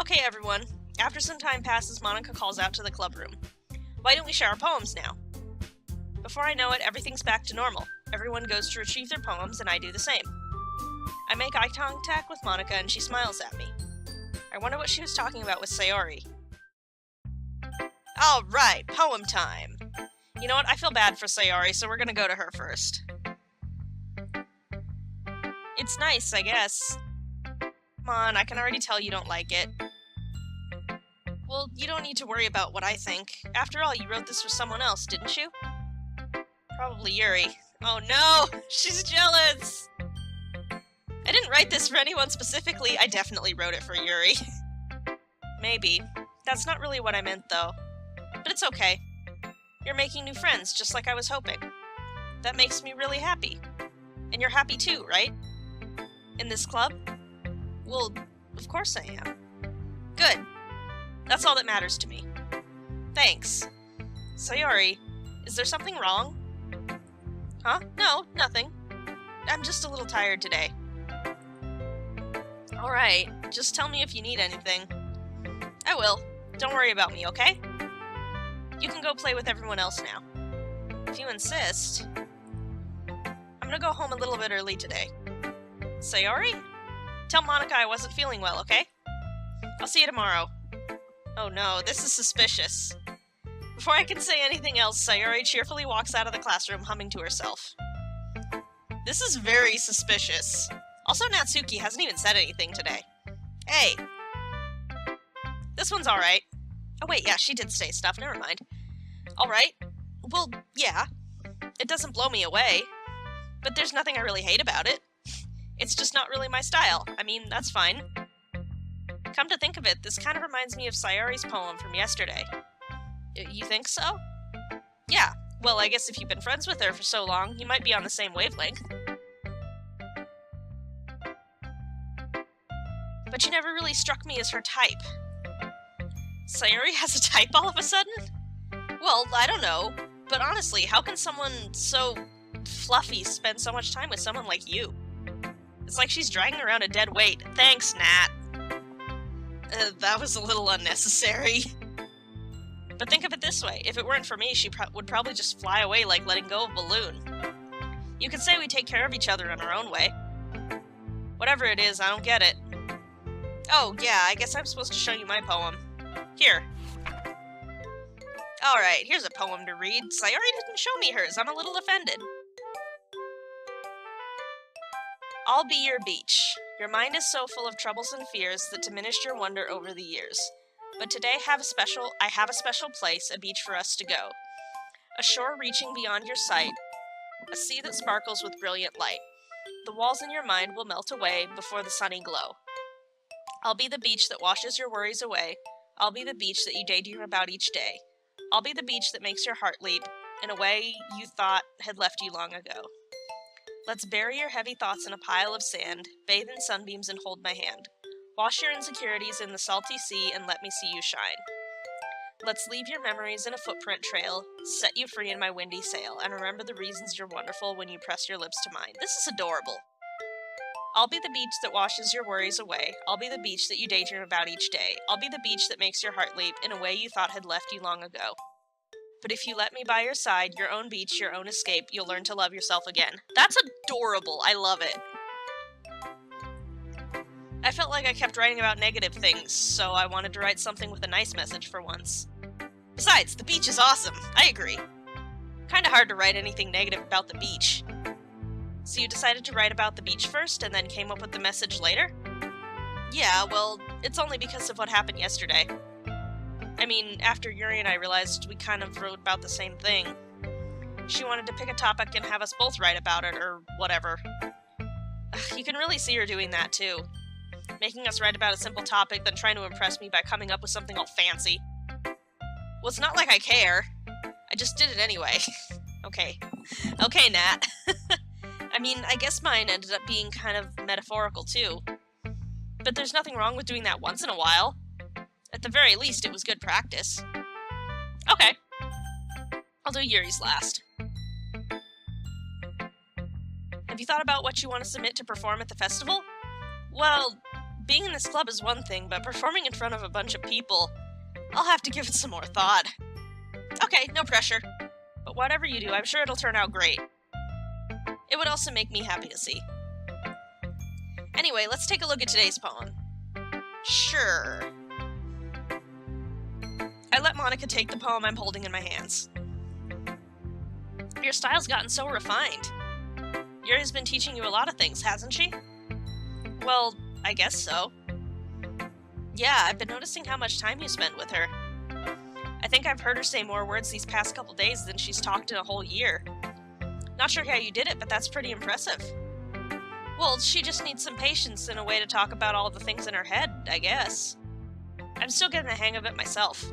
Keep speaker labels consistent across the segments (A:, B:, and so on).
A: Okay, everyone. After some time passes, Monika calls out to the club room. Why don't we share our poems now? Before I know it, everything's back to normal. Everyone goes to retrieve their poems, and I do the same. I make eye contact with Monika, and she smiles at me. I wonder what she was talking about with Sayori. Alright, poem time. You know what? I feel bad for Sayori, so we're gonna go to her first. It's nice, I guess. Come on, I can already tell you don't like it. Well, you don't need to worry about what I think. After all, you wrote this for someone else, didn't you? Probably Yuri. Oh no! She's jealous! I didn't write this for anyone specifically. I definitely wrote it for Yuri. Maybe. That's not really what I meant, though. But it's okay. You're making new friends, just like I was hoping. That makes me really happy. And you're happy too, right? In this club? Well, of course I am. Good. That's all that matters to me. Thanks. Sayori, is there something wrong? Huh? No, nothing. I'm just a little tired today. Alright, just tell me if you need anything. I will. Don't worry about me, okay? You can go play with everyone else now. If you insist. I'm gonna go home a little bit early today. Sayori? Tell Monika I wasn't feeling well, okay? I'll see you tomorrow. Oh no, this is suspicious. Before I can say anything else, Sayori cheerfully walks out of the classroom humming to herself. This is very suspicious. Also, Natsuki hasn't even said anything today. Hey! This one's alright. Oh wait, yeah, she did say stuff, never mind. Alright. Well, yeah. It doesn't blow me away. But there's nothing I really hate about it. It's just not really my style. I mean, that's fine. Come to think of it, this kind of reminds me of Sayori's poem from yesterday. You think so? Yeah. Well, I guess if you've been friends with her for so long, you might be on the same wavelength. But you never really struck me as her type. Sayori has a type all of a sudden? Well, I don't know. But honestly, how can someone so fluffy spend so much time with someone like you? It's like she's dragging around a dead weight. Thanks, Nat. That was a little unnecessary. But think of it this way. If it weren't for me, she would probably just fly away like letting go of a balloon. You could say we take care of each other in our own way. Whatever it is, I don't get it. Oh, yeah, I guess I'm supposed to show you my poem. Here. Alright, here's a poem to read. Sayori didn't show me hers. I'm a little offended. I'll be your beach. Your mind is so full of troubles and fears that diminished your wonder over the years. But today I have a special place, a beach for us to go. A shore reaching beyond your sight. A sea that sparkles with brilliant light. The walls in your mind will melt away before the sunny glow. I'll be the beach that washes your worries away. I'll be the beach that you daydream about each day. I'll be the beach that makes your heart leap in a way you thought had left you long ago. Let's bury your heavy thoughts in a pile of sand, bathe in sunbeams and hold my hand. Wash your insecurities in the salty sea and let me see you shine. Let's leave your memories in a footprint trail, set you free in my windy sail, and remember the reasons you're wonderful when you press your lips to mine. This is adorable. I'll be the beach that washes your worries away. I'll be the beach that you daydream about each day. I'll be the beach that makes your heart leap in a way you thought had left you long ago. But if you let me by your side, your own beach, your own escape, you'll learn to love yourself again. That's adorable. I love it. I felt like I kept writing about negative things, so I wanted to write something with a nice message for once. Besides, the beach is awesome. I agree. Kinda hard to write anything negative about the beach. So you decided to write about the beach first, and then came up with the message later? Yeah, well, it's only because of what happened yesterday. I mean, after Yuri and I realized we kind of wrote about the same thing. She wanted to pick a topic and have us both write about it, or whatever. You can really see her doing that, too. Making us write about a simple topic, then trying to impress me by coming up with something all fancy. Well, it's not like I care. I just did it anyway. Okay. Okay, Nat. I mean, I guess mine ended up being kind of metaphorical, too. But there's nothing wrong with doing that once in a while. At the very least, it was good practice. Okay. I'll do Yuri's last. Have you thought about what you want to submit to perform at the festival? Well, being in this club is one thing, but performing in front of a bunch of people, I'll have to give it some more thought. Okay, no pressure. But whatever you do, I'm sure it'll turn out great. It would also make me happy to see. Anyway, let's take a look at today's poem. Sure. I let Monica take the poem I'm holding in my hands. Your style's gotten so refined. Yuri's been teaching you a lot of things, hasn't she? Well, I guess so. Yeah, I've been noticing how much time you spent with her. I think I've heard her say more words these past couple days than she's talked in a whole year. Not sure how you did it, but that's pretty impressive. Well, she just needs some patience and a way to talk about all the things in her head, I guess. I'm still getting the hang of it myself.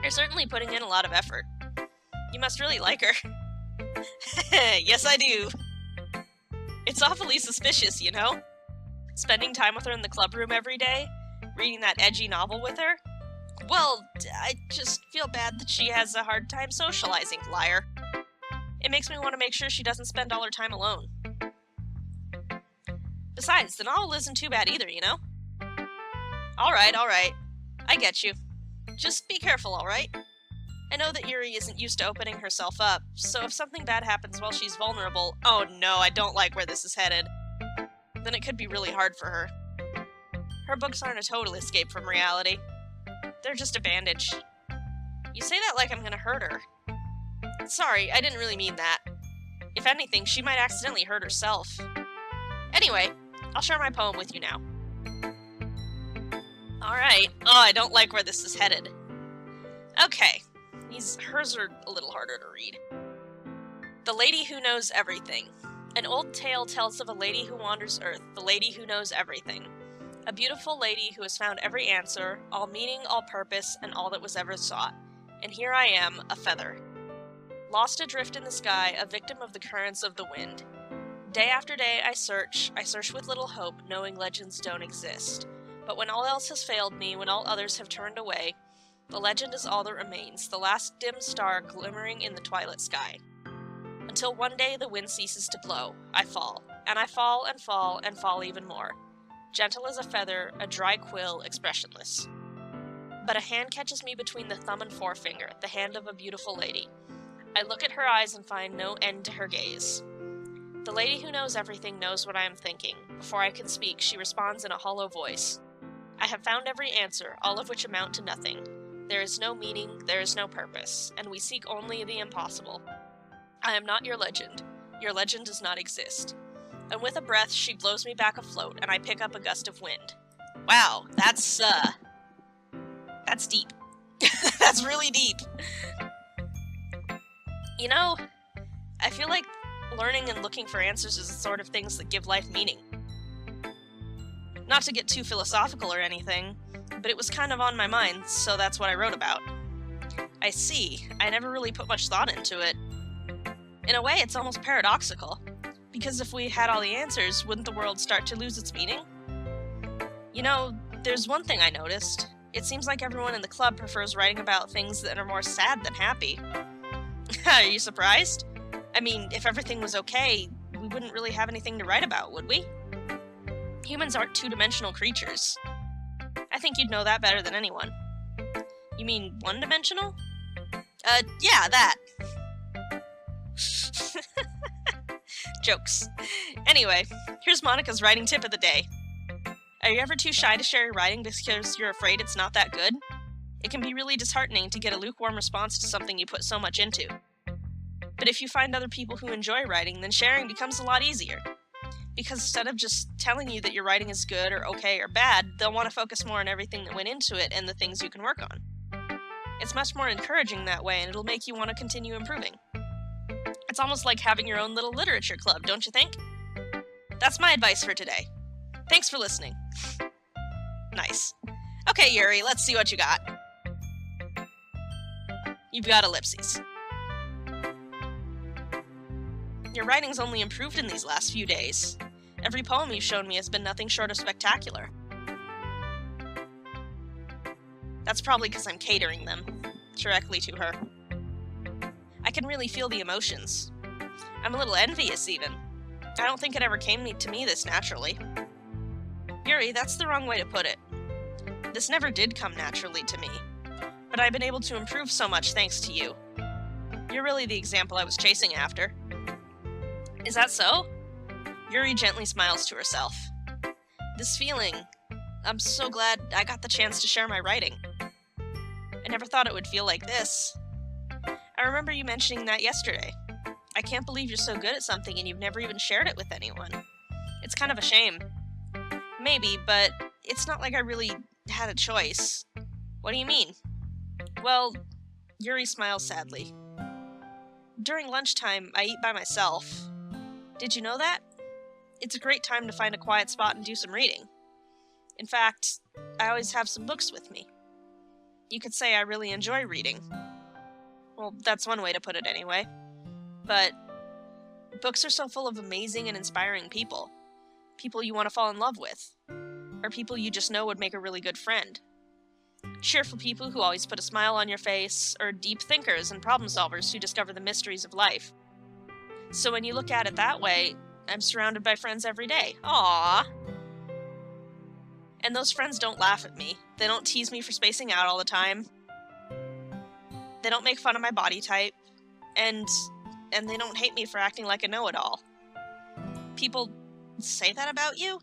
A: You're certainly putting in a lot of effort. You must really like her. Yes, I do. It's awfully suspicious, you know? Spending time with her in the club room every day, reading that edgy novel with her. Well, I just feel bad that she has a hard time socializing, liar. It makes me want to make sure she doesn't spend all her time alone. Besides, the novel isn't too bad either, you know? Alright. I get you. Just be careful, alright? I know that Yuri isn't used to opening herself up, so if something bad happens while she's vulnerable, oh no, I don't like where this is headed, then it could be really hard for her. Her books aren't a total escape from reality. They're just a bandage. You say that like I'm gonna hurt her. Sorry, I didn't really mean that. If anything, she might accidentally hurt herself. Anyway, I'll share my poem with you now. Alright. Oh, I don't like where this is headed. Okay. Hers are a little harder to read. The Lady Who Knows Everything. An old tale tells of a lady who wanders Earth, the lady who knows everything. A beautiful lady who has found every answer, all meaning, all purpose, and all that was ever sought. And here I am, a feather. Lost adrift in the sky, a victim of the currents of the wind. Day after day I search with little hope, knowing legends don't exist. But when all else has failed me, when all others have turned away, the legend is all that remains, the last dim star glimmering in the twilight sky. Until one day the wind ceases to blow, I fall, and I fall and fall and fall even more. Gentle as a feather, a dry quill, expressionless. But a hand catches me between the thumb and forefinger, the hand of a beautiful lady. I look at her eyes and find no end to her gaze. The lady who knows everything knows what I am thinking. Before I can speak, she responds in a hollow voice. I have found every answer, all of which amount to nothing. There is no meaning, there is no purpose, and we seek only the impossible. I am not your legend. Your legend does not exist. And with a breath, she blows me back afloat, and I pick up a gust of wind. Wow, that's deep. That's really deep. You know, I feel like learning and looking for answers is the sort of things that give life meaning. Not to get too philosophical or anything, but it was kind of on my mind, so that's what I wrote about. I see. I never really put much thought into it. In a way, it's almost paradoxical. Because if we had all the answers, wouldn't the world start to lose its meaning? You know, there's one thing I noticed. It seems like everyone in the club prefers writing about things that are more sad than happy. Are you surprised? I mean, if everything was okay, we wouldn't really have anything to write about, would we? Humans aren't two-dimensional creatures. I think you'd know that better than anyone. You mean one-dimensional? Yeah, that. Jokes. Anyway, here's Monica's writing tip of the day. Are you ever too shy to share your writing because you're afraid it's not that good? It can be really disheartening to get a lukewarm response to something you put so much into. But if you find other people who enjoy writing, then sharing becomes a lot easier. Because instead of just telling you that your writing is good or okay or bad, they'll want to focus more on everything that went into it and the things you can work on. It's much more encouraging that way, and it'll make you want to continue improving. It's almost like having your own little literature club, don't you think? That's my advice for today. Thanks for listening. Nice. Okay, Yuri, let's see what you got. You've got ellipses. Your writing's only improved in these last few days. Every poem you've shown me has been nothing short of spectacular. That's probably because I'm catering them directly to her. I can really feel the emotions. I'm a little envious, even. I don't think it ever came to me this naturally. Yuri, that's the wrong way to put it. This never did come naturally to me, but I've been able to improve so much thanks to you. You're really the example I was chasing after. Is that so? Yuri gently smiles to herself. This feeling, I'm so glad I got the chance to share my writing. I never thought it would feel like this. I remember you mentioning that yesterday. I can't believe you're so good at something and you've never even shared it with anyone. It's kind of a shame. Maybe, but it's not like I really had a choice. What do you mean? Well, Yuri smiles sadly. During lunchtime, I eat by myself. Did you know that? It's a great time to find a quiet spot and do some reading. In fact, I always have some books with me. You could say I really enjoy reading. Well, that's one way to put it anyway. But books are so full of amazing and inspiring people. People you want to fall in love with. Or people you just know would make a really good friend. Cheerful people who always put a smile on your face, or deep thinkers and problem solvers who discover the mysteries of life. So when you look at it that way, I'm surrounded by friends every day. Aww. And those friends don't laugh at me. They don't tease me for spacing out all the time. They don't make fun of my body type. And they don't hate me for acting like a know-it-all. People say that about you?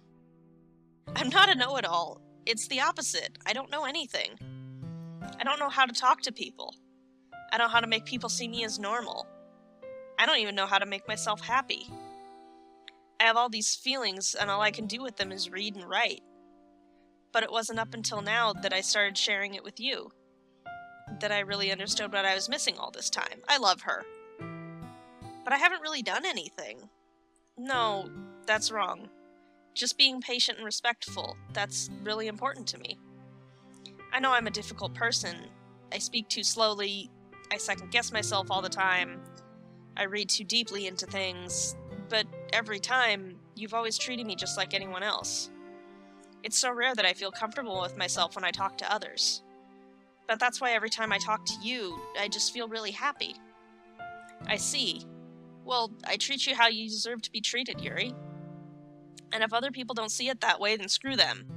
A: I'm not a know-it-all. It's the opposite. I don't know anything. I don't know how to talk to people. I don't know how to make people see me as normal. I don't even know how to make myself happy. I have all these feelings, and all I can do with them is read and write. But it wasn't up until now that I started sharing it with you that I really understood what I was missing all this time. I love her. But I haven't really done anything. No, that's wrong. Just being patient and respectful, that's really important to me. I know I'm a difficult person. I speak too slowly. I second-guess myself all the time. I read too deeply into things. But every time, you've always treated me just like anyone else. It's so rare that I feel comfortable with myself when I talk to others. But that's why every time I talk to you, I just feel really happy. I see. Well, I treat you how you deserve to be treated, Yuri. And if other people don't see it that way, then screw them.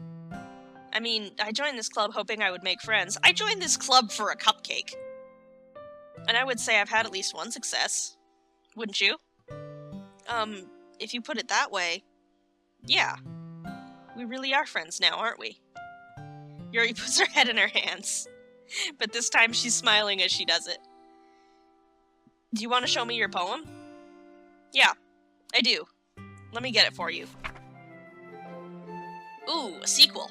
A: I mean, I joined this club hoping I would make friends. I joined this club for a cupcake. And I would say I've had at least one success. Wouldn't you? If you put it that way, yeah. We really are friends now, aren't we? Yuri puts her head in her hands. But this time she's smiling as she does it. Do you want to show me your poem? Yeah, I do. Let me get it for you. Ooh, a sequel.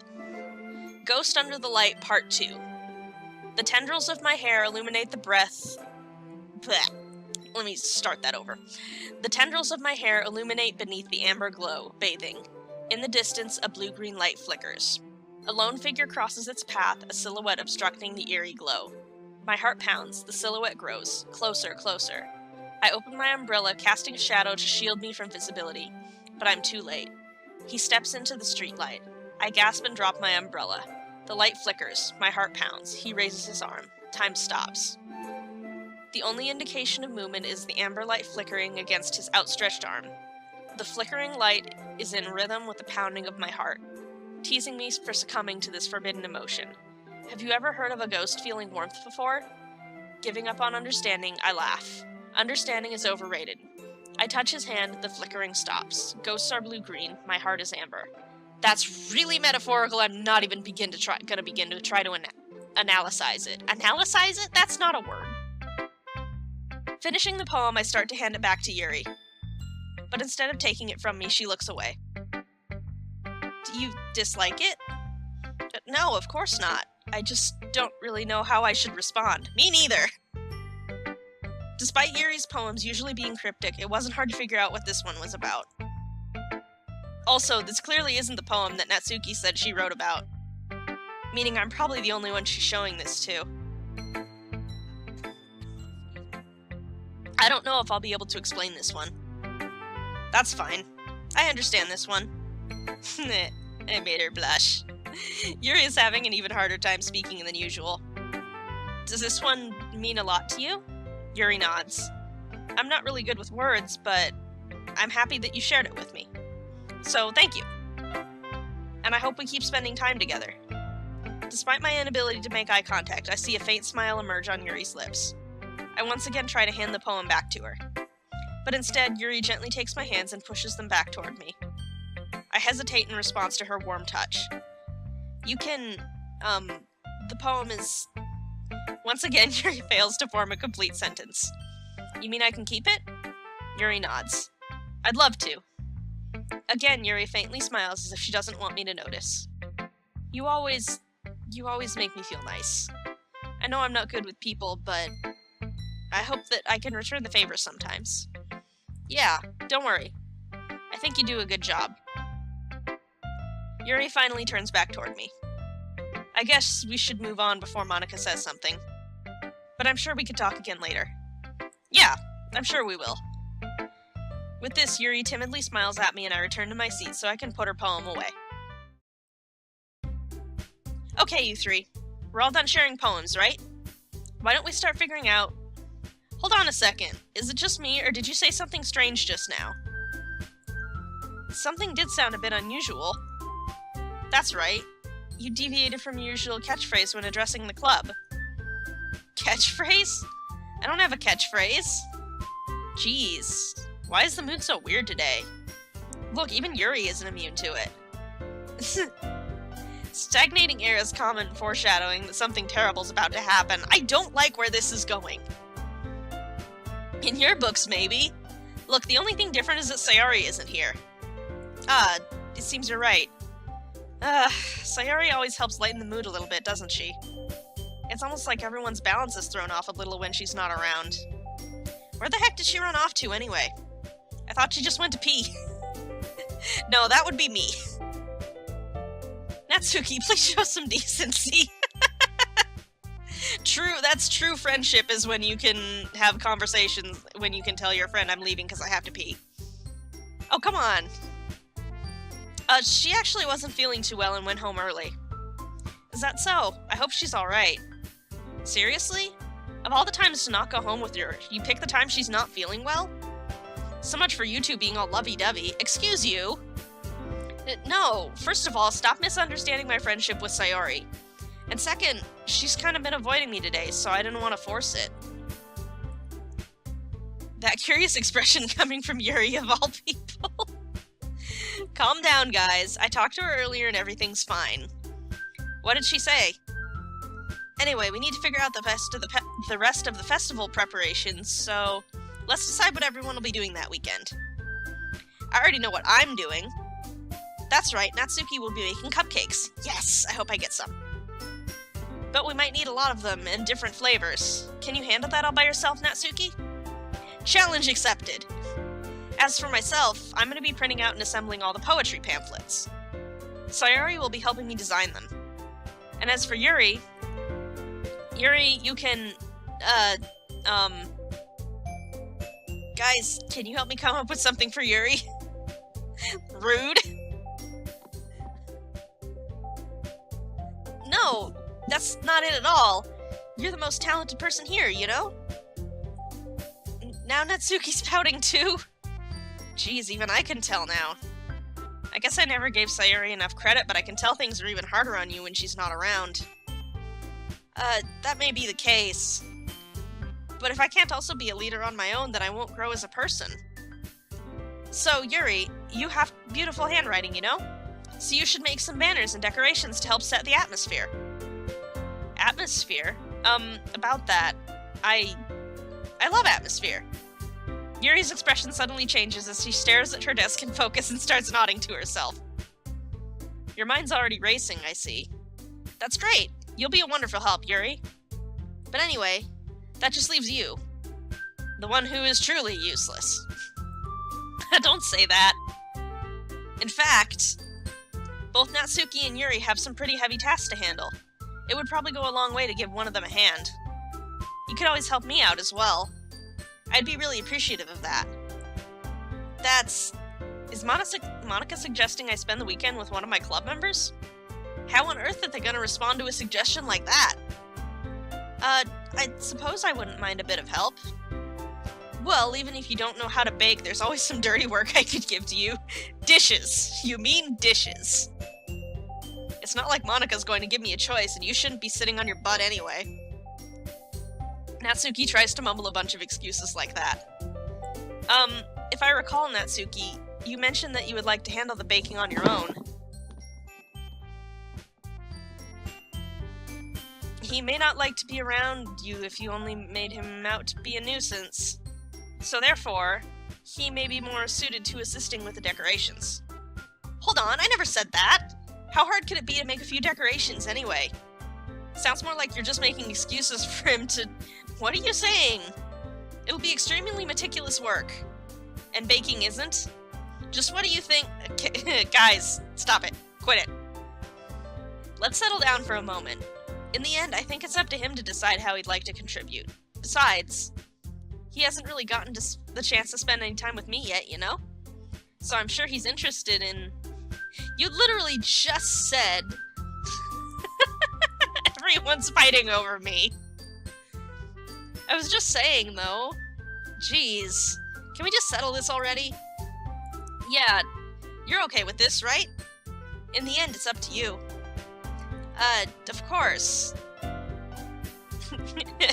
A: Ghost Under the Light, Part 2. The tendrils of my hair illuminate the breath... Blech. Let me start that over. The tendrils of my hair illuminate beneath the amber glow, bathing. In the distance, a blue-green light flickers. A lone figure crosses its path, a silhouette obstructing the eerie glow. My heart pounds, the silhouette grows, closer, closer. I open my umbrella, casting a shadow to shield me from visibility. But I'm too late. He steps into the streetlight. I gasp and drop my umbrella. The light flickers, my heart pounds. He raises his arm. Time stops. The only indication of movement is the amber light flickering against his outstretched arm. The flickering light is in rhythm with the pounding of my heart, teasing me for succumbing to this forbidden emotion. Have you ever heard of a ghost feeling warmth before? Giving up on understanding, I laugh. Understanding is overrated. I touch his hand, the flickering stops. Ghosts are blue-green, my heart is amber. That's really metaphorical. I'm not even gonna begin to try to analyze it. Analyze it? That's not a word. Finishing the poem, I start to hand it back to Yuri. But instead of taking it from me, she looks away. Do you dislike it? No, of course not. I just don't really know how I should respond. Me neither. Despite Yuri's poems usually being cryptic, it wasn't hard to figure out what this one was about. Also, this clearly isn't the poem that Natsuki said she wrote about. Meaning I'm probably the only one she's showing this to. I don't know if I'll be able to explain this one. That's fine. I understand this one. I made her blush. Yuri is having an even harder time speaking than usual. Does this one mean a lot to you? Yuri nods. I'm not really good with words, but I'm happy that you shared it with me. So, thank you. And I hope we keep spending time together. Despite my inability to make eye contact, I see a faint smile emerge on Yuri's lips. I once again try to hand the poem back to her. But instead, Yuri gently takes my hands and pushes them back toward me. I hesitate in response to her warm touch. You can, the poem is... Once again, Yuri fails to form a complete sentence. You mean I can keep it? Yuri nods. I'd love to. Again, Yuri faintly smiles as if she doesn't want me to notice. You always make me feel nice. I know I'm not good with people, but I hope that I can return the favor sometimes. Yeah, don't worry. I think you do a good job. Yuri finally turns back toward me. I guess we should move on before Monica says something. But I'm sure we could talk again later. Yeah, I'm sure we will. With this, Yuri timidly smiles at me and I return to my seat so I can put her poem away. Okay, you three. We're all done sharing poems, right? Why don't we start figuring out... Hold on a second. Is it just me, or did you say something strange just now? Something did sound a bit unusual. That's right. You deviated from your usual catchphrase when addressing the club. Catchphrase? I don't have a catchphrase. Jeez. Why is the mood so weird today? Look, even Yuri isn't immune to it. Stagnating air is common foreshadowing that something terrible's about to happen. I don't like where this is going. In your books, maybe. Look, the only thing different is that Sayori isn't here. Ah, it seems you're right. Sayori always helps lighten the mood a little bit, doesn't she? It's almost like everyone's balance is thrown off a little when she's not around. Where the heck did she run off to, anyway? I thought she just went to pee. No, that would be me. Natsuki, please show some decency. True, that's true friendship is when you can have conversations, when you can tell your friend I'm leaving because I have to pee. Oh, come on. She actually wasn't feeling too well and went home early. Is that so? I hope she's alright. Seriously? Of all the times to not go home with her, you pick the time she's not feeling well? So much for you two being all lovey-dovey. Excuse you? No, first of all, stop misunderstanding my friendship with Sayori. And second, she's kind of been avoiding me today, so I didn't want to force it. That curious expression coming from Yuri of all people. Calm down, guys. I talked to her earlier and everything's fine. What did she say? Anyway, we need to figure out the rest of the festival preparations, so let's decide what everyone will be doing that weekend. I already know what I'm doing. That's right, Natsuki will be making cupcakes. Yes, I hope I get some. But we might need a lot of them in different flavors. Can you handle that all by yourself, Natsuki? Challenge accepted. As for myself, I'm going to be printing out and assembling all the poetry pamphlets. Sayori will be helping me design them. And as for Yuri, you can, guys, can you help me come up with something for Yuri? Rude. No, that's not it at all. You're the most talented person here, you know? Now Natsuki's pouting too. Jeez, even I can tell now. I guess I never gave Sayori enough credit, but I can tell things are even harder on you when she's not around. That may be the case. But if I can't also be a leader on my own, then I won't grow as a person. So, Yuri, you have beautiful handwriting, you know? So you should make some banners and decorations to help set the atmosphere. Atmosphere? About that, I love atmosphere. Yuri's expression suddenly changes as she stares at her desk in focus and starts nodding to herself. Your mind's already racing, I see. That's great. You'll be a wonderful help, Yuri. But anyway, that just leaves you. The one who is truly useless. Don't say that. In fact, both Natsuki and Yuri have some pretty heavy tasks to handle. It would probably go a long way to give one of them a hand. You could always help me out as well. I'd be really appreciative of that. Is Monica suggesting I spend the weekend with one of my club members? How on earth are they gonna respond to a suggestion like that? I suppose I wouldn't mind a bit of help. Well, even if you don't know how to bake, there's always some dirty work I could give to you. Dishes. You mean dishes. It's not like Monika's going to give me a choice, and you shouldn't be sitting on your butt anyway. Natsuki tries to mumble a bunch of excuses like that. If I recall, Natsuki, you mentioned that you would like to handle the baking on your own. He may not like to be around you if you only made him out to be a nuisance. So therefore, he may be more suited to assisting with the decorations. Hold on, I never said that! How hard could it be to make a few decorations anyway? Sounds more like you're just making excuses for him to... What are you saying? It'll be extremely meticulous work. And baking isn't? Just what do you think... Guys, stop it. Quit it. Let's settle down for a moment. In the end, I think it's up to him to decide how he'd like to contribute. Besides, he hasn't really gotten the chance to spend any time with me yet, you know? So I'm sure he's interested in... You literally just said... Everyone's fighting over me. I was just saying, though. Jeez. Can we just settle this already? Yeah, you're okay with this, right? In the end, it's up to you. Of course.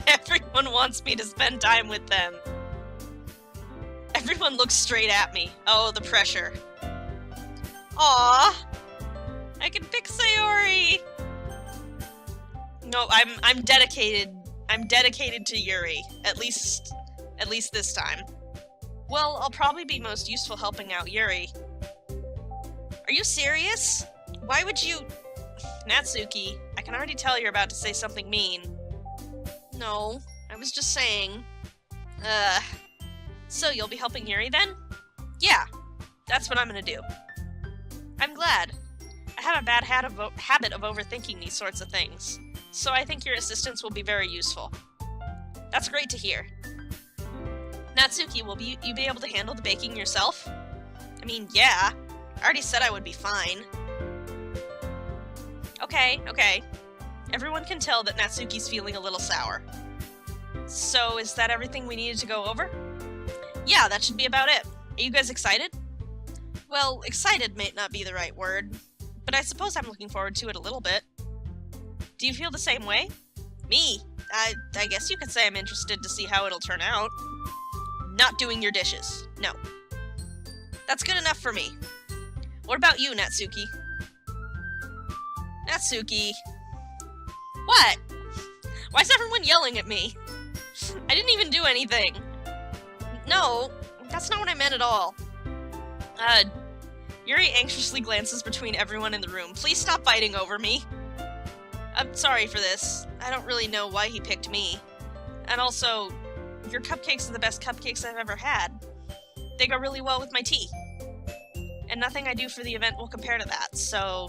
A: Everyone wants me to spend time with them. Everyone looks straight at me. Oh, the pressure. Aww! I can pick Sayori! No, I'm dedicated. I'm dedicated to Yuri. At least this time. Well, I'll probably be most useful helping out Yuri. Are you serious? Why would you... Natsuki, I can already tell you're about to say something mean. No, I was just saying. So you'll be helping Yuri then? Yeah, that's what I'm gonna do. I'm glad. I have a bad habit of overthinking these sorts of things, so I think your assistance will be very useful. That's great to hear. Natsuki, will you be able to handle the baking yourself? I mean, yeah. I already said I would be fine. Okay. Everyone can tell that Natsuki's feeling a little sour. So, is that everything we needed to go over? Yeah, that should be about it. Are you guys excited? Well, excited may not be the right word, but I suppose I'm looking forward to it a little bit. Do you feel the same way? Me? I guess you could say I'm interested to see how it'll turn out. Not doing your dishes. No. That's good enough for me. What about you, Natsuki? Natsuki. What? Why is everyone yelling at me? I didn't even do anything. No, that's not what I meant at all. Yuri anxiously glances between everyone in the room. Please stop fighting over me. I'm sorry for this. I don't really know why he picked me. And also, your cupcakes are the best cupcakes I've ever had. They go really well with my tea. And nothing I do for the event will compare to that, so,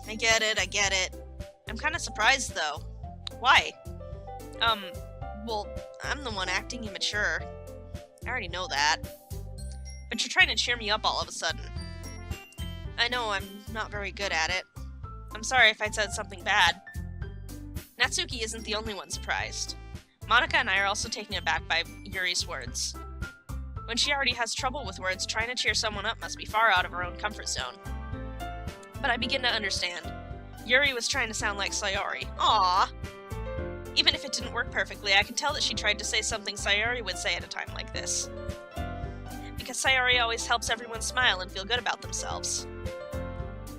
A: I get it. I'm kind of surprised, though. Why? Well, I'm the one acting immature. I already know that. But you're trying to cheer me up all of a sudden. I know I'm not very good at it. I'm sorry if I said something bad. Natsuki isn't the only one surprised. Monika and I are also taken aback by Yuri's words. When she already has trouble with words, trying to cheer someone up must be far out of her own comfort zone. But I begin to understand. Yuri was trying to sound like Sayori. Aww! Even if it didn't work perfectly, I can tell that she tried to say something Sayori would say at a time like this. Because Sayori always helps everyone smile and feel good about themselves.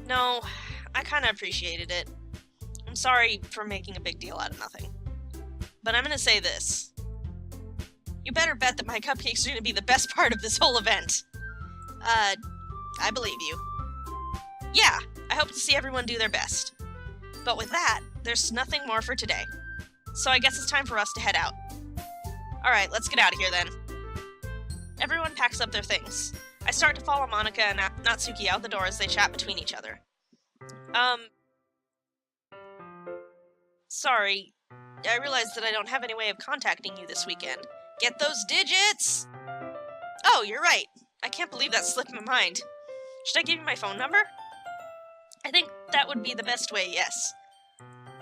A: No, I kinda appreciated it. I'm sorry for making a big deal out of nothing. But I'm gonna say this. You better bet that my cupcakes are gonna be the best part of this whole event. I believe you. Yeah, I hope to see everyone do their best. But with that, there's nothing more for today. So I guess it's time for us to head out. Alright, let's get out of here then. Everyone packs up their things. I start to follow Monika and Natsuki out the door as they chat between each other. Sorry. I realized that I don't have any way of contacting you this weekend. Get those digits! Oh, you're right. I can't believe that slipped my mind. Should I give you my phone number? I think that would be the best way, yes.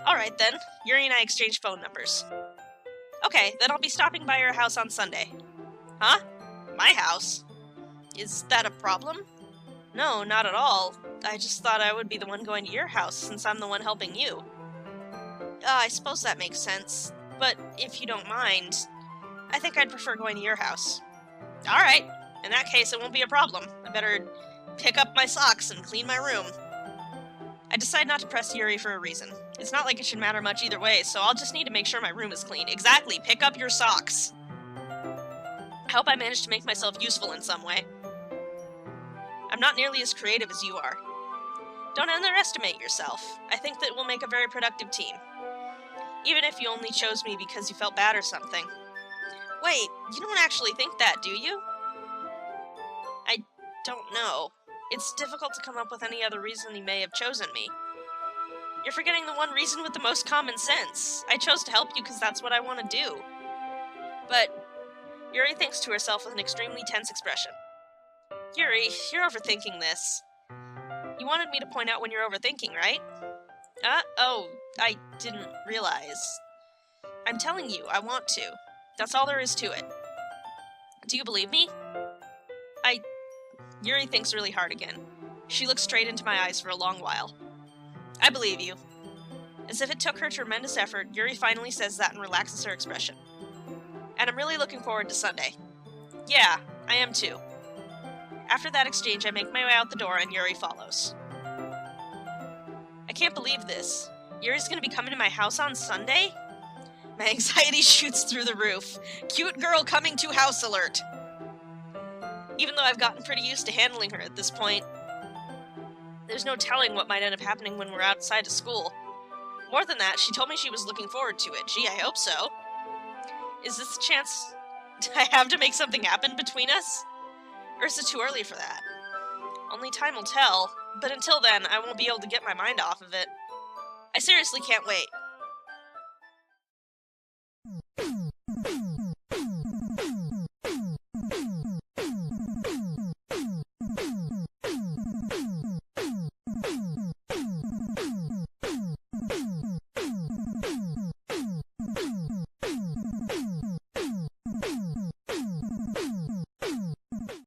A: Alright then, Yuri and I exchange phone numbers. Okay, then I'll be stopping by your house on Sunday. Huh? My house? Is that a problem? No, not at all. I just thought I would be the one going to your house since I'm the one helping you. I suppose that makes sense. But if you don't mind, I think I'd prefer going to your house. Alright. In that case, it won't be a problem. I better pick up my socks and clean my room. I decide not to press Yuri for a reason. It's not like it should matter much either way, so I'll just need to make sure my room is clean. Exactly, pick up your socks! I hope I managed to make myself useful in some way. I'm not nearly as creative as you are. Don't underestimate yourself. I think that we'll make a very productive team. Even if you only chose me because you felt bad or something. Wait, you don't actually think that, do you? I don't know. It's difficult to come up with any other reason you may have chosen me. You're forgetting the one reason with the most common sense. I chose to help you because that's what I want to do. But Yuri thinks to herself with an extremely tense expression. Yuri, you're overthinking this. You wanted me to point out when you're overthinking, right? Oh, I didn't realize. I'm telling you, I want to. That's all there is to it. Do you believe me? Yuri thinks really hard again. She looks straight into my eyes for a long while. I believe you. As if it took her tremendous effort, Yuri finally says that and relaxes her expression. And I'm really looking forward to Sunday. Yeah, I am too. After that exchange, I make my way out the door and Yuri follows. I can't believe this. Yuri's gonna be coming to my house on Sunday? My anxiety shoots through the roof. Cute girl coming to house alert! Even though I've gotten pretty used to handling her at this point, there's no telling what might end up happening when we're outside of school. More than that, she told me she was looking forward to it. Gee, I hope so. Is this a chance I have to make something happen between us? Or is it too early for that? Only time will tell, but until then, I won't be able to get my mind off of it. I seriously can't wait.